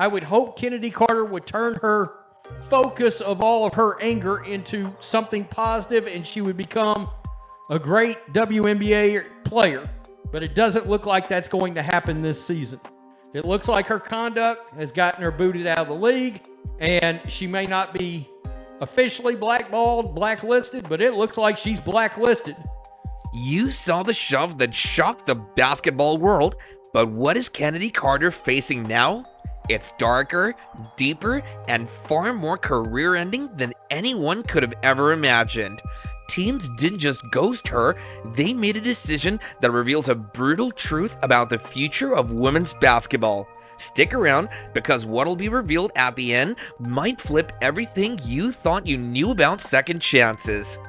I would hope Chennedy Carter would turn her focus of all of her anger into something positive and she would become a great WNBA player. But it doesn't look like that's going to happen this season. It looks like her conduct has gotten her booted out of the league, and she may not be officially blackballed, blacklisted, but it looks like she's blacklisted. You saw the shove that shocked the basketball world, but what is Chennedy Carter facing now? It's darker, deeper, and far more career-ending than anyone could have ever imagined. Teams didn't just ghost her, they made a decision that reveals a brutal truth about the future of women's basketball. Stick around, because what'll be revealed at the end might flip everything you thought you knew about second chances.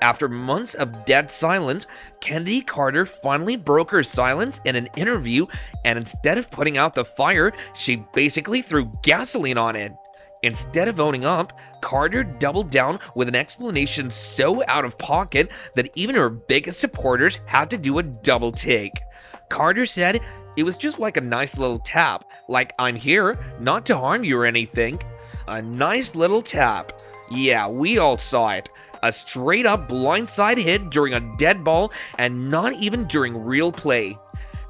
After months of dead silence, Chennedy Carter finally broke her silence in an interview, and instead of putting out the fire, she basically threw gasoline on it. Instead of owning up, Carter doubled down with an explanation so out of pocket that even her biggest supporters had to do a double take. Carter said it was just like a nice little tap, like I'm here, not to harm you or anything. A nice little tap. Yeah, we all saw it. A straight up blindside hit during a dead ball and not even during real play.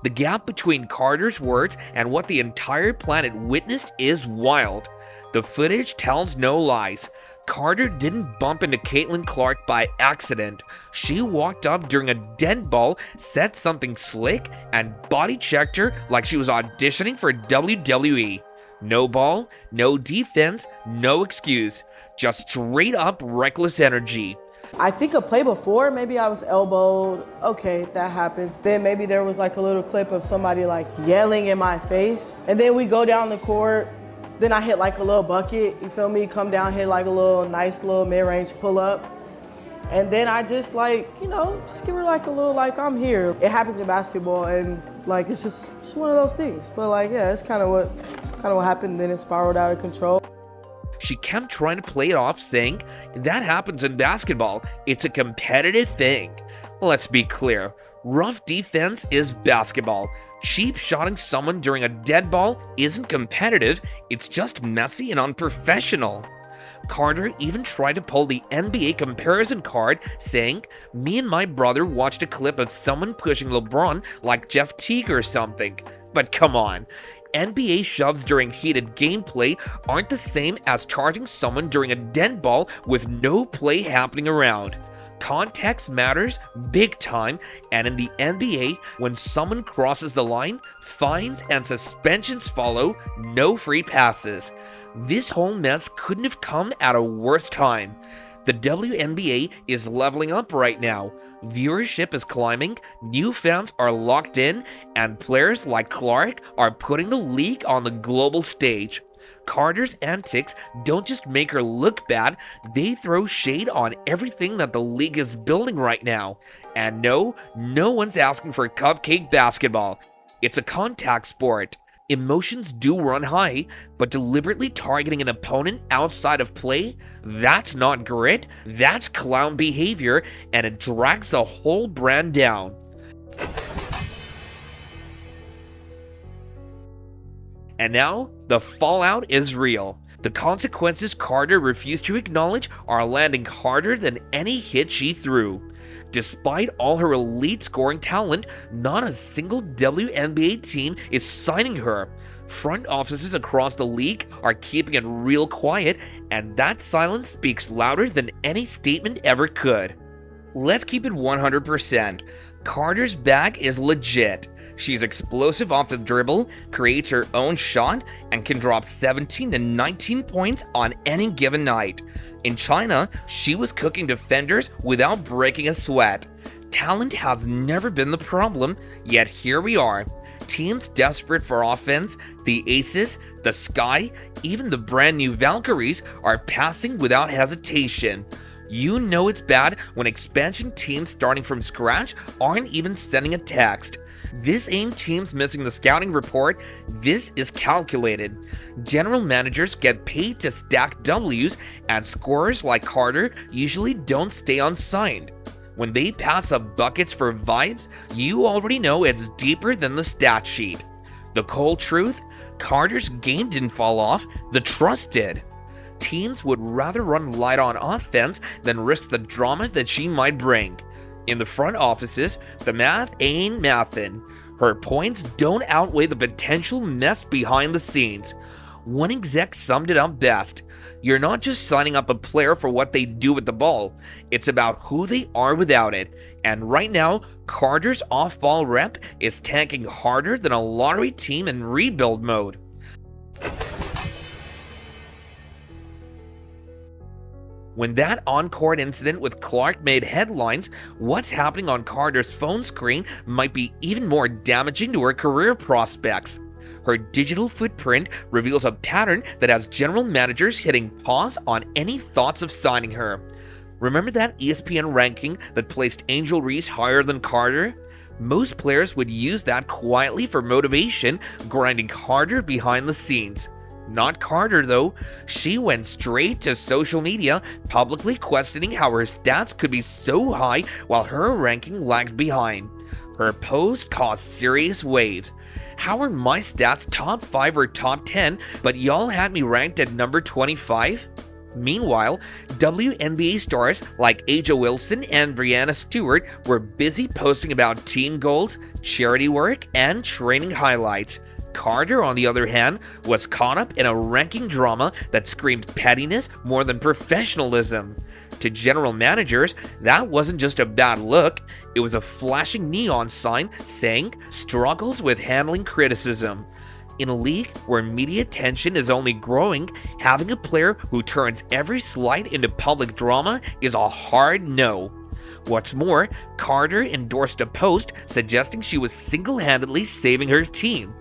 The gap between Carter's words and what the entire planet witnessed is wild. The footage tells no lies. Carter didn't bump into Caitlin Clark by accident. She walked up during a dead ball, said something slick, and body checked her like she was auditioning for WWE. No ball, no defense, no excuse. Just straight up reckless energy. I think a play before, maybe I was elbowed. Okay, that happens. Then maybe there was like a little clip of somebody like yelling in my face. And then we go down the court. Then I hit like a little bucket, you feel me? Come down, hit like a little nice little mid-range pull-up. And then I just like, just give her like a little like, I'm here. It happens in basketball and like, it's just one of those things. But like, yeah, it's kind of what happened. Then it spiraled out of control. She kept trying to play it off, saying, that happens in basketball. It's a competitive thing. Let's be clear. Rough defense is basketball. Cheap shotting someone during a dead ball isn't competitive, it's just messy and unprofessional. Carter even tried to pull the NBA comparison card, saying, me and my brother watched a clip of someone pushing LeBron like Jeff Teague or something. But come on. NBA shoves during heated gameplay aren't the same as charging someone during a dead ball with no play happening around. Context matters big time, and in the NBA, when someone crosses the line, fines and suspensions follow, no free passes. This whole mess couldn't have come at a worse time. The WNBA is leveling up right now. Viewership is climbing, new fans are locked in, and players like Clark are putting the league on the global stage. Carter's antics don't just make her look bad, they throw shade on everything that the league is building right now. And no one's asking for cupcake basketball. It's a contact sport. Emotions do run high, but deliberately targeting an opponent outside of play, that's not grit, that's clown behavior, and it drags the whole brand down. And now, the fallout is real. The consequences Carter refused to acknowledge are landing harder than any hit she threw. Despite all her elite scoring talent, not a single WNBA team is signing her. Front offices across the league are keeping it real quiet, and that silence speaks louder than any statement ever could. Let's keep it 100%. Carter's bag is legit. She's explosive off the dribble, creates her own shot, and can drop 17 to 19 points on any given night. In China, she was cooking defenders without breaking a sweat. Talent has never been the problem, yet here we are. Teams desperate for offense, the Aces, the Sky, even the brand new Valkyries are passing without hesitation. You know it's bad when expansion teams starting from scratch aren't even sending a text. This ain't teams missing the scouting report, this is calculated. General managers get paid to stack W's, and scorers like Carter usually don't stay unsigned. When they pass up buckets for vibes, you already know it's deeper than the stat sheet. The cold truth? Carter's game didn't fall off, the trust did. Teams would rather run light on offense than risk the drama that she might bring. In the front offices, the math ain't mathin'. Her points don't outweigh the potential mess behind the scenes. One exec summed it up best. You're not just signing up a player for what they do with the ball, it's about who they are without it. And right now, Carter's off-ball rep is tanking harder than a lottery team in rebuild mode. When that on-court incident with Clark made headlines, what's happening on Carter's phone screen might be even more damaging to her career prospects. Her digital footprint reveals a pattern that has general managers hitting pause on any thoughts of signing her. Remember that ESPN ranking that placed Angel Reese higher than Carter? Most players would use that quietly for motivation, grinding harder behind the scenes. Not Carter though. She went straight to social media, publicly questioning how her stats could be so high while her ranking lagged behind. Her post caused serious waves. How are my stats top 5 or top 10, but y'all had me ranked at number 25? Meanwhile, WNBA stars like Aja Wilson and Brianna Stewart were busy posting about team goals, charity work, and training highlights. Carter, on the other hand, was caught up in a ranking drama that screamed pettiness more than professionalism. To general managers, that wasn't just a bad look, it was a flashing neon sign saying, "Struggles with handling criticism." In a league where media attention is only growing, having a player who turns every slight into public drama is a hard no. What's more, Carter endorsed a post suggesting she was single-handedly saving her team.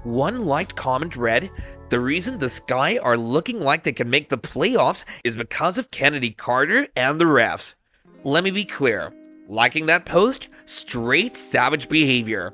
One liked comment read, "The reason the Sky are looking like they can make the playoffs is because of Chennedy Carter and the refs." Let me be clear, liking that post? Straight savage behavior.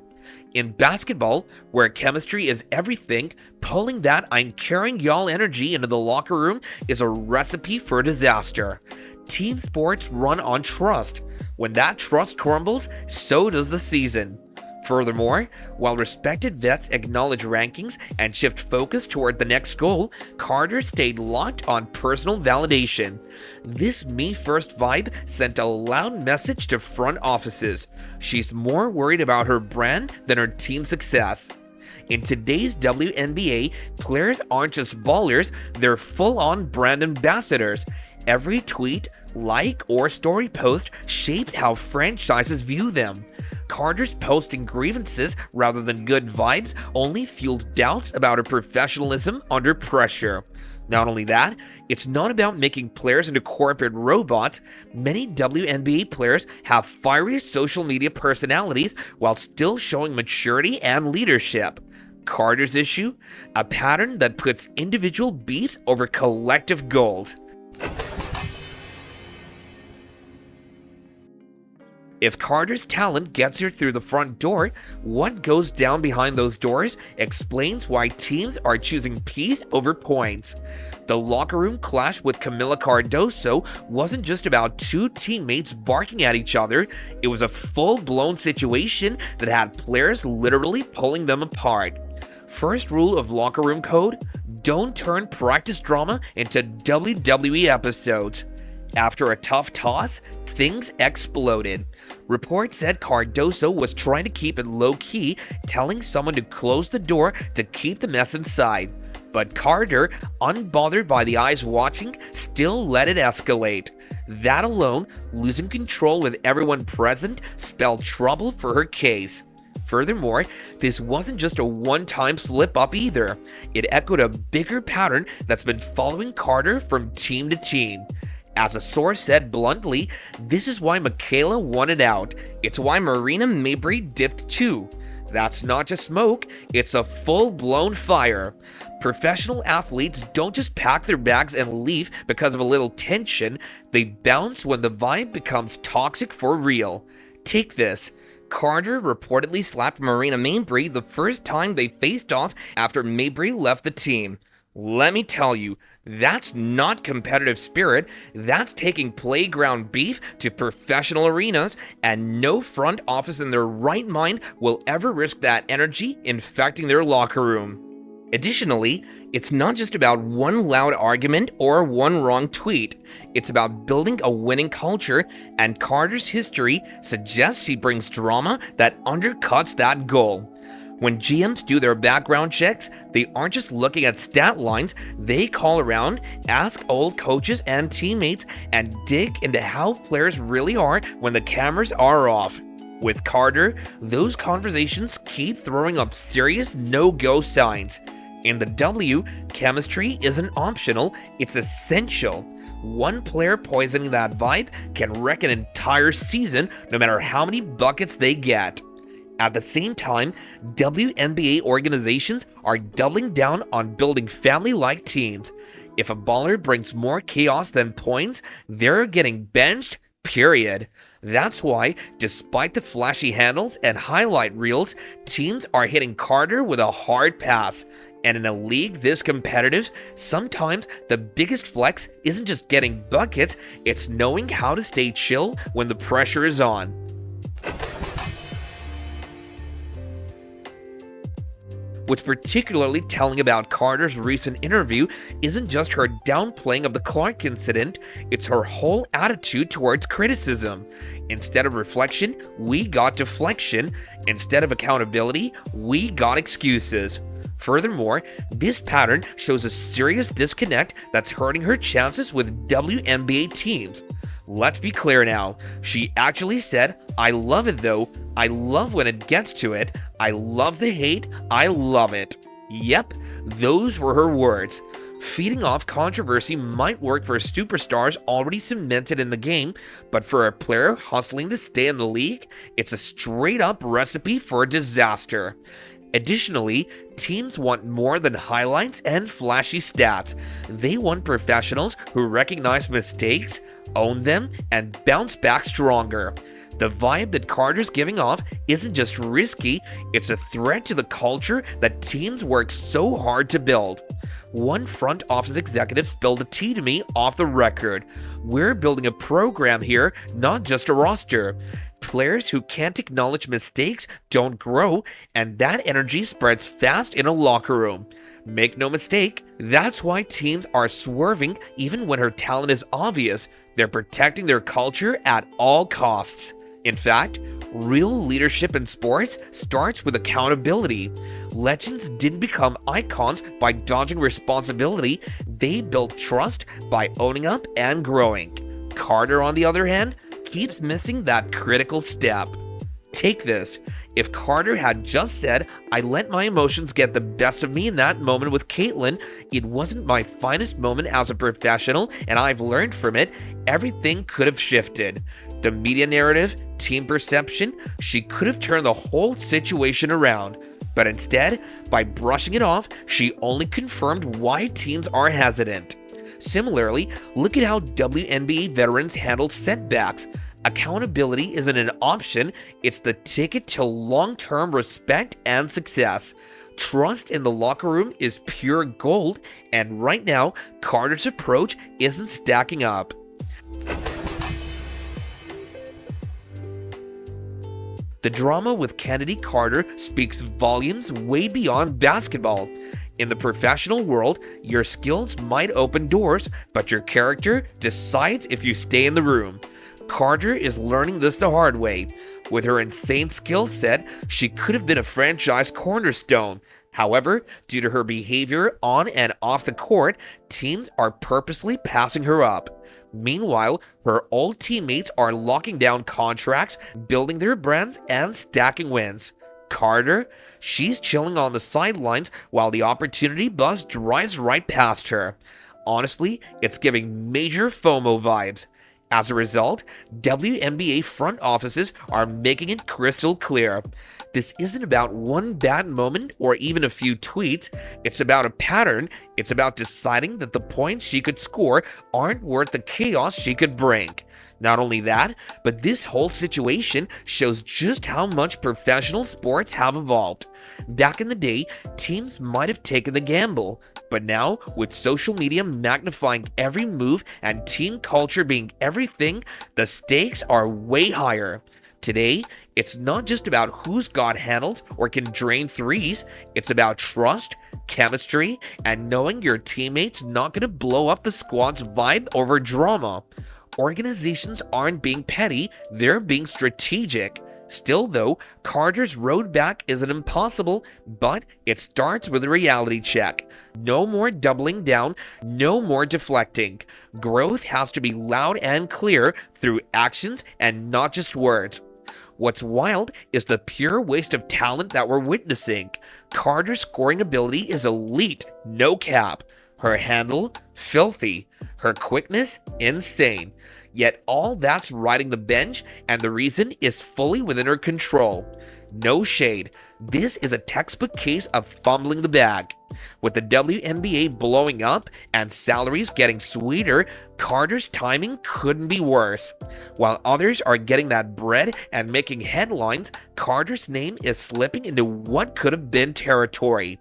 In basketball, where chemistry is everything, pulling that "I'm carrying y'all" energy into the locker room is a recipe for disaster. Team sports run on trust. When that trust crumbles, so does the season. Furthermore, while respected vets acknowledge rankings and shift focus toward the next goal, Carter stayed locked on personal validation. This me first vibe sent a loud message to front offices. She's more worried about her brand than her team success. In today's WNBA, players aren't just ballers, they're full-on brand ambassadors. Every tweet, like, or story post shapes how franchises view them. Carter's posting grievances rather than good vibes only fueled doubts about her professionalism under pressure. Not only that, it's not about making players into corporate robots. Many WNBA players have fiery social media personalities while still showing maturity and leadership. Carter's issue? A pattern that puts individual beefs over collective goals. If Carter's talent gets her through the front door, what goes down behind those doors explains why teams are choosing peace over points. The locker room clash with Camila Cardoso wasn't just about two teammates barking at each other, it was a full-blown situation that had players literally pulling them apart. First rule of locker room code: don't turn practice drama into WWE episodes. After a tough toss, things exploded. Reports said Cardoso was trying to keep it low-key, telling someone to close the door to keep the mess inside. But Carter, unbothered by the eyes watching, still let it escalate. That alone, losing control with everyone present, spelled trouble for her case. Furthermore, this wasn't just a one-time slip-up either. It echoed a bigger pattern that's been following Carter from team to team. As a source said bluntly, this is why Michaela wanted out. It's why Marina Mabrey dipped too. That's not just smoke, it's a full-blown fire. Professional athletes don't just pack their bags and leave because of a little tension, they bounce when the vibe becomes toxic for real. Take this. Carter reportedly slapped Marina Mabrey the first time they faced off after Mabrey left the team. Let me tell you, that's not competitive spirit, that's taking playground beef to professional arenas, and no front office in their right mind will ever risk that energy infecting their locker room. Additionally, it's not just about one loud argument or one wrong tweet. It's about building a winning culture, and Carter's history suggests she brings drama that undercuts that goal. When GMs do their background checks, they aren't just looking at stat lines, they call around, ask old coaches and teammates, and dig into how players really are when the cameras are off. With Carter, those conversations keep throwing up serious no-go signs. In the W, chemistry isn't optional, it's essential. One player poisoning that vibe can wreck an entire season no matter how many buckets they get. At the same time, WNBA organizations are doubling down on building family-like teams. If a baller brings more chaos than points, they're getting benched, period. That's why, despite the flashy handles and highlight reels, teams are hitting Carter with a hard pass. And in a league this competitive, sometimes the biggest flex isn't just getting buckets, it's knowing how to stay chill when the pressure is on. What's particularly telling about Carter's recent interview isn't just her downplaying of the Clark incident, it's her whole attitude towards criticism. Instead of reflection, we got deflection. Instead of accountability, we got excuses. Furthermore, this pattern shows a serious disconnect that's hurting her chances with WNBA teams. Let's be clear now. She actually said, "I love it though. I love when it gets to it. I love the hate. I love it." Yep, those were her words. Feeding off controversy might work for superstars already cemented in the game, but for a player hustling to stay in the league, it's a straight-up recipe for disaster. Additionally, teams want more than highlights and flashy stats. They want professionals who recognize mistakes, own them, and bounce back stronger. The vibe that Carter's giving off isn't just risky, it's a threat to the culture that teams work so hard to build. One front office executive spilled the tea to me off the record. "We're building a program here, not just a roster. Players who can't acknowledge mistakes don't grow, and that energy spreads fast in a locker room." Make no mistake, that's why teams are swerving even when her talent is obvious. They're protecting their culture at all costs. In fact, real leadership in sports starts with accountability. Legends didn't become icons by dodging responsibility, they built trust by owning up and growing. Carter, on the other hand, keeps missing that critical step. Take this. If Carter had just said, "I let my emotions get the best of me in that moment with Caitlyn. It wasn't my finest moment as a professional, and I've learned from it," everything could have shifted. The media narrative, team perception, she could have turned the whole situation around. But instead, by brushing it off, she only confirmed why teams are hesitant. Similarly, look at how WNBA veterans handle setbacks. Accountability isn't an option, it's the ticket to long-term respect and success. Trust in the locker room is pure gold, and right now, Carter's approach isn't stacking up. The drama with Chennedy Carter speaks volumes way beyond basketball. In the professional world, your skills might open doors, but your character decides if you stay in the room. Carter is learning this the hard way. With her insane skill set, she could have been a franchise cornerstone. However, due to her behavior on and off the court, teams are purposely passing her up. Meanwhile, her old teammates are locking down contracts, building their brands, and stacking wins. Carter, she's chilling on the sidelines while the opportunity bus drives right past her. Honestly, it's giving major FOMO vibes. As a result, WNBA front offices are making it crystal clear. This isn't about one bad moment or even a few tweets, it's about a pattern, It's about deciding that the points she could score aren't worth the chaos she could bring. Not only that, but this whole situation shows just how much professional sports have evolved. Back in the day, teams might have taken the gamble, but now, with social media magnifying every move and team culture being everything, the stakes are way higher. Today, it's not just about who's got handles or can drain threes, it's about trust, chemistry, and knowing your teammates not going to blow up the squad's vibe over drama. Organizations aren't being petty, they're being strategic. Still though, Carter's road back isn't impossible, but it starts with a reality check. No more doubling down, no more deflecting. Growth has to be loud and clear through actions and not just words. What's wild is the pure waste of talent that we're witnessing. Carter's scoring ability is elite, no cap. Her handle, filthy. Her quickness, insane. Yet all that's riding the bench, and the reason is fully within her control. No shade. This is a textbook case of fumbling the bag. With the WNBA blowing up and salaries getting sweeter, Carter's timing couldn't be worse. While others are getting that bread and making headlines, Carter's name is slipping into what could have been territory.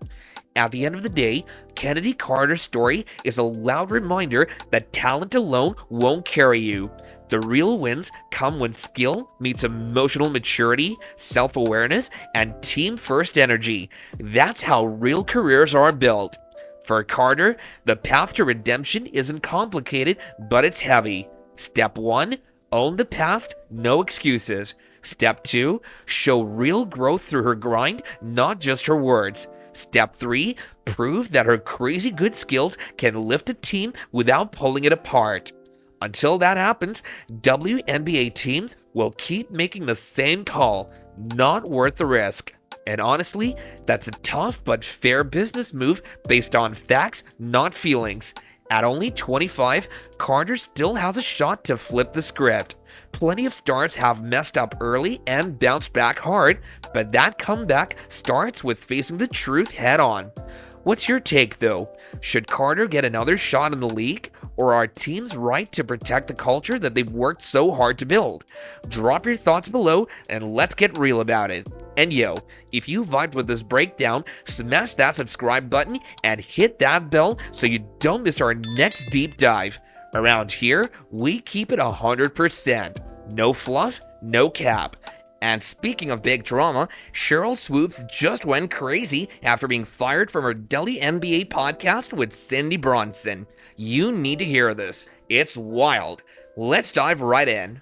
At the end of the day, Chennedy Carter's story is a loud reminder that talent alone won't carry you. The real wins come when skill meets emotional maturity, self-awareness, and team-first energy. That's how real careers are built. For Carter, the path to redemption isn't complicated, but it's heavy. Step 1, own the past, no excuses. Step 2, show real growth through her grind, not just her words. Step 3, prove that her crazy good skills can lift a team without pulling it apart. Until that happens, WNBA teams will keep making the same call, not worth the risk. And honestly, that's a tough but fair business move based on facts, not feelings. At only 25, Carter still has a shot to flip the script. Plenty of stars have messed up early and bounced back hard, but that comeback starts with facing the truth head on. What's your take though? Should Carter get another shot in the league? Or are teams right to protect the culture that they've worked so hard to build? Drop your thoughts below and let's get real about it. And yo, if you vibed with this breakdown, smash that subscribe button and hit that bell so you don't miss our next deep dive. Around here, we keep it 100%. No fluff, no cap. And speaking of big drama, Cheryl Swoops just went crazy after being fired from her WNBA podcast with Cindy Bronson. You need to hear this. It's wild. Let's dive right in.